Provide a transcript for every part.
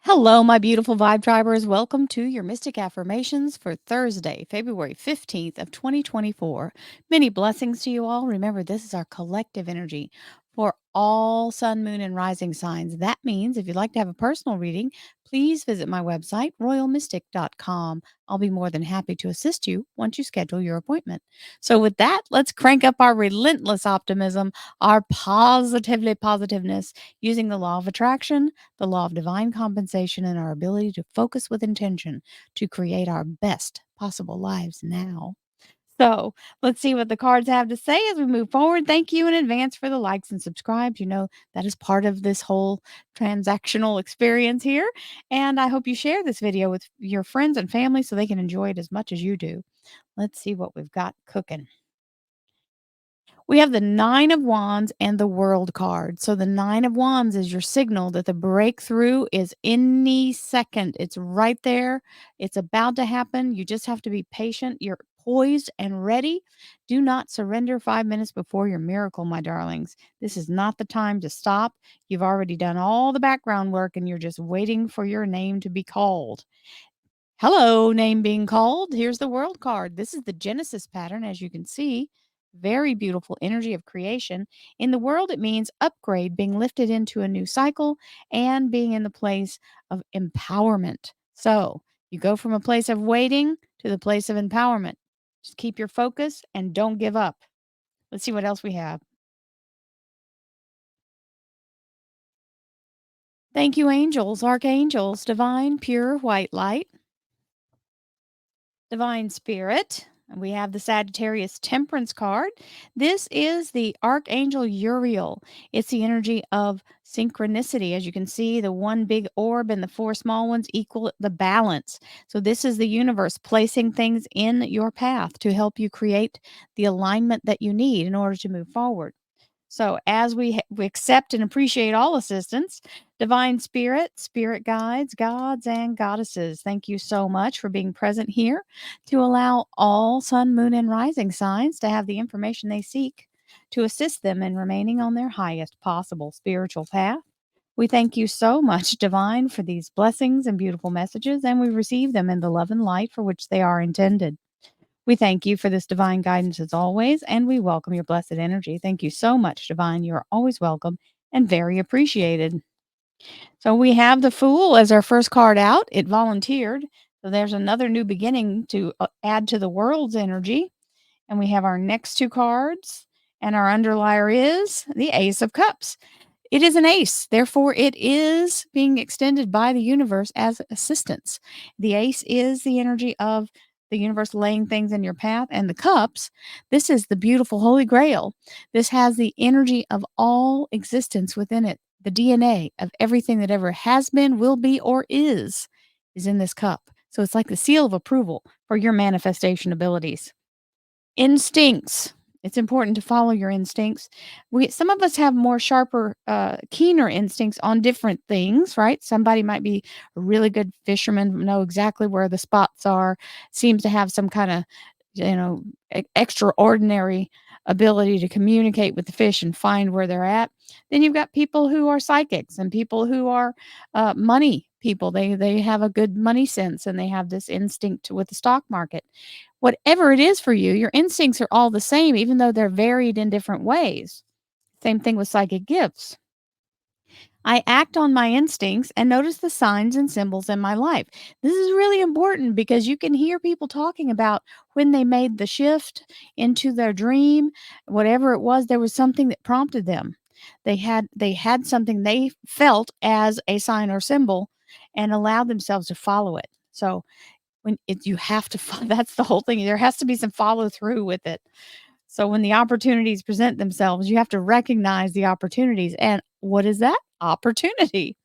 Hello, my beautiful vibe tribers. Welcome to your Mystic Affirmations for Thursday, February 15th of 2024. Many blessings to you all. Remember, this is our collective energy for all sun, moon, and rising signs. That means if you'd like to have a personal reading, please visit my website, royalmystic.com. I'll be more than happy to assist you once you schedule your appointment. So with that, let's crank up our relentless optimism, our positiveness using the law of attraction, the law of divine compensation, and our ability to focus with intention to create our best possible lives now. So let's see what the cards have to say as we move forward. Thank you in advance for the likes and subscribes. You know, that is part of this whole transactional experience here. And I hope you share this video with your friends and family so they can enjoy it as much as you do. Let's see what we've got cooking. We have the 9 of Wands and the World card. So the 9 of Wands is your signal that the breakthrough is any second. It's right there. It's about to happen. You just have to be patient. You're poised and ready. Do not surrender 5 minutes before your miracle, my darlings. This is not the time to stop. You've already done all the background work and you're just waiting for your name to be called. Hello, name being called. Here's the World card. This is the Genesis pattern, as you can see. Very beautiful energy of creation. In the world, it means upgrade, being lifted into a new cycle, and being in the place of empowerment. So you go from a place of waiting to the place of empowerment. Just keep your focus and don't give up. Let's see what else we have. Thank you, angels, archangels, divine, pure, white light. Divine Spirit. And we have the Sagittarius Temperance card. This is the Archangel Uriel. It's the energy of synchronicity. As you can see, the one big orb and the four small ones equal the balance. So, this is the universe placing things in your path to help you create the alignment that you need in order to move forward. So, as we accept and appreciate all assistance, divine spirit, spirit guides, gods, and goddesses, thank you so much for being present here to allow all sun, moon, and rising signs to have the information they seek to assist them in remaining on their highest possible spiritual path. We thank you so much, Divine, for these blessings and beautiful messages, and we receive them in the love and light for which they are intended. We thank you for this divine guidance as always, and we welcome your blessed energy. Thank you so much, Divine. You are always welcome and very appreciated. So we have the Fool as our first card out. It volunteered. So there's another new beginning to add to the world's energy. And we have our next two cards, and our underlier is the Ace of Cups. It is an ace, therefore, it is being extended by the universe as assistance. The ace is the energy of the universe laying things in your path, and the cups, this is the beautiful Holy Grail. This has the energy of all existence within it. The DNA of everything that ever has been, will be, or is in this cup. So it's like the seal of approval for your manifestation abilities. Instincts. It's important to follow your instincts. Some of us have more sharper, keener instincts on different things, right? Somebody might be a really good fisherman, know exactly where the spots are, seems to have some kind of, extraordinary ability to communicate with the fish and find where they're at. Then you've got people who are psychics and people who are money people. They have a good money sense and they have this instinct with the stock market. Whatever it is for you, your instincts are all the same, even though they're varied in different ways. Same thing with psychic gifts. I act on my instincts and notice the signs and symbols in my life. This is really important because you can hear people talking about when they made the shift into their dream, whatever it was, there was something that prompted them. They had something they felt as a sign or symbol and allowed themselves to follow it. So when it you have to that's the whole thing. There has to be some follow through with it. So when the opportunities present themselves, you have to recognize the opportunities. And what is that? Opportunity.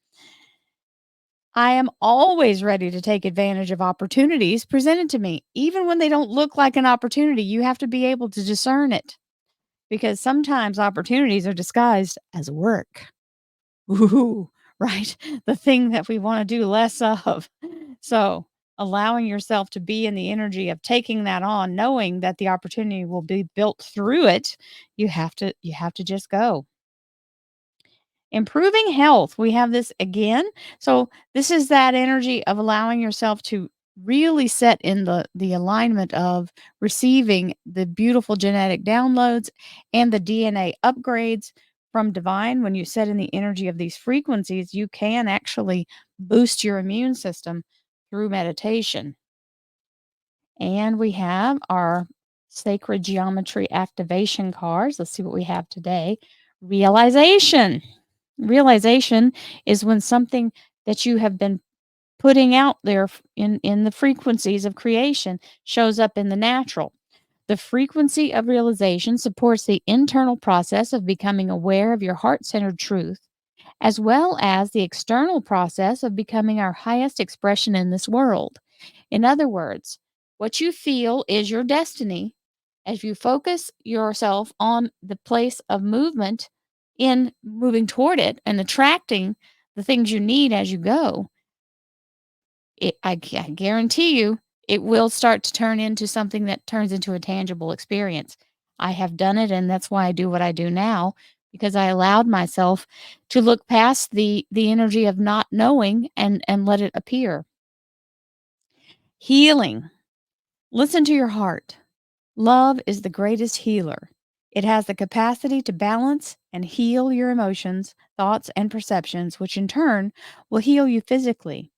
I am always ready to take advantage of opportunities presented to me. Even when they don't look like an opportunity, you have to be able to discern it because sometimes opportunities are disguised as work. Ooh, right? The thing that we wanna do less of. So, allowing yourself to be in the energy of taking that on, knowing that the opportunity will be built through it, you have to just go. Improving health, we have this again. So this is that energy of allowing yourself to really set in the alignment of receiving the beautiful genetic downloads and the DNA upgrades from divine. When you set in the energy of these frequencies, you can actually boost your immune system through meditation. And we have our sacred geometry activation cards. Let's see what we have today. Realization. Realization is when something that you have been putting out there in the frequencies of creation shows up in the natural. The frequency of realization supports the internal process of becoming aware of your heart centered truth, as well as the external process of becoming our highest expression in this world. In other words, what you feel is your destiny. As you focus yourself on the place of movement in moving toward it and attracting the things you need as you go, I guarantee you it will start to turn into something that turns into a tangible experience. I have done it, and that's why I do what I do now, because I allowed myself to look past the energy of not knowing and let it appear. Healing. Listen to your heart. Love is the greatest healer. It has the capacity to balance and heal your emotions, thoughts, and perceptions, which in turn will heal you physically.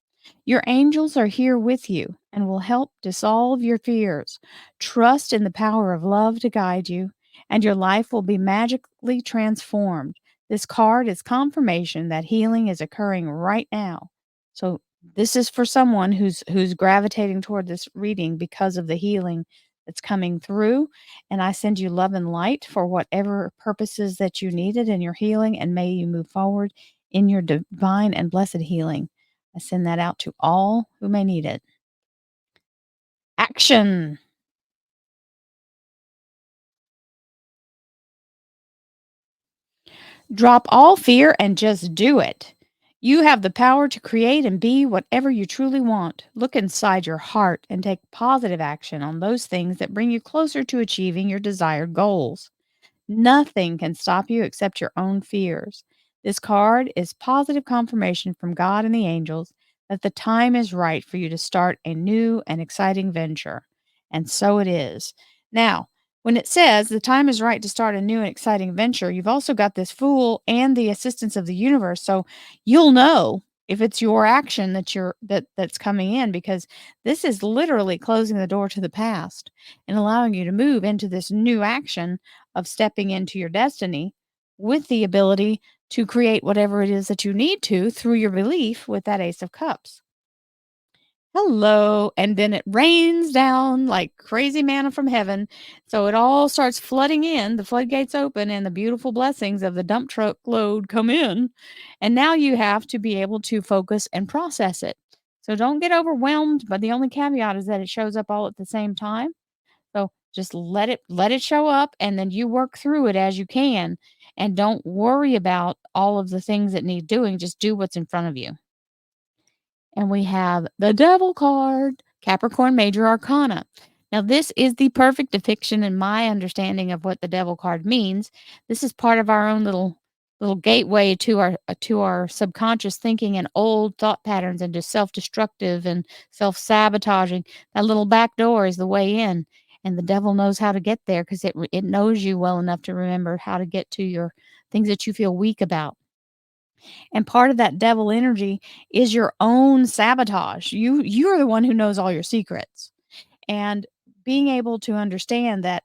Your angels are here with you and will help dissolve your fears. Trust in the power of love to guide you, and your life will be magically transformed. This card is confirmation that healing is occurring right now. So this is for someone who's gravitating toward this reading because of the healing that's coming through. And I send you love and light for whatever purposes that you needed in your healing, and may you move forward in your divine and blessed healing. I send that out to all who may need it. Action. Drop all fear and just do it. You have the power to create and be whatever you truly want. Look inside your heart and take positive action on those things that bring you closer to achieving your desired goals. Nothing can stop you except your own fears. This card is positive confirmation from God and the angels that the time is right for you to start a new and exciting venture. And so it is. Now, when it says the time is right to start a new and exciting venture, you've also got this fool and the assistance of the universe. So you'll know if it's your action that's coming in, because this is literally closing the door to the past and allowing you to move into this new action of stepping into your destiny with the ability to create whatever it is that you need to through your belief with that Ace of Cups. Hello. And then it rains down like crazy manna from heaven. So it all starts flooding in, the floodgates open, and the beautiful blessings of the dump truck load come in. And now you have to be able to focus and process it. So don't get overwhelmed. But the only caveat is that it shows up all at the same time. So just let it show up, and then you work through it as you can, and don't worry about all of the things that need doing. Just do what's in front of you. And we have the Devil card, Capricorn Major Arcana. Now, this is the perfect depiction in my understanding of what the Devil card means. This is part of our own little gateway to our subconscious thinking and old thought patterns and just self-destructive and self-sabotaging. That little back door is the way in, and the devil knows how to get there because it knows you well enough to remember how to get to your things that you feel weak about. And part of that devil energy is your own sabotage. You're the one who knows all your secrets. And being able to understand that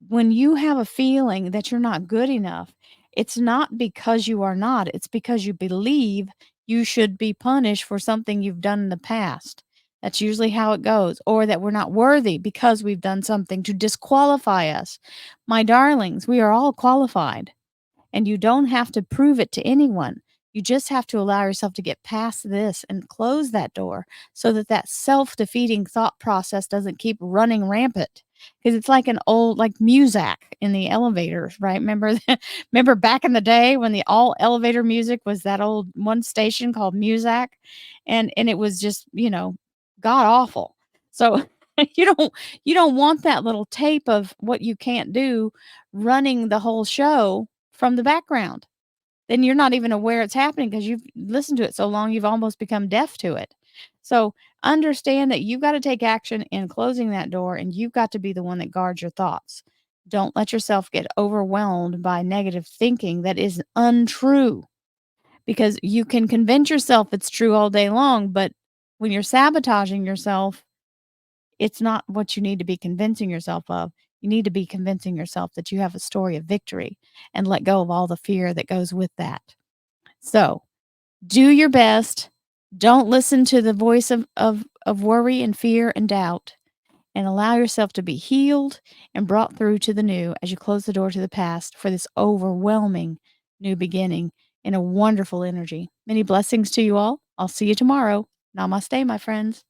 when you have a feeling that you're not good enough, it's not because you are not, it's because you believe you should be punished for something you've done in the past. That's usually how it goes. Or that we're not worthy because we've done something to disqualify us. My darlings, we are all qualified. And you don't have to prove it to anyone. You just have to allow yourself to get past this and close that door so that that self-defeating thought process doesn't keep running rampant. Because it's like an old, like Muzak in the elevators, right? Remember, remember back in the day when the all elevator music was that old one station called Muzak, and it was just god awful. So you don't you don't want that little tape of what you can't do running the whole show from the background. then you're not even aware it's happening because you've listened to it so long, you've almost become deaf to it. So understand that you've got to take action in closing that door and you've got to be the one that guards your thoughts. Don't let yourself get overwhelmed by negative thinking that is untrue because you can convince yourself it's true all day long, but when you're sabotaging yourself, it's not what you need to be convincing yourself of. You need to be convincing yourself that you have a story of victory and let go of all the fear that goes with that. So, do your best. Don't listen to the voice of worry and fear and doubt, and allow yourself to be healed and brought through to the new as you close the door to the past for this overwhelming new beginning in a wonderful energy. Many blessings to you all. I'll see you tomorrow. Namaste, my friends.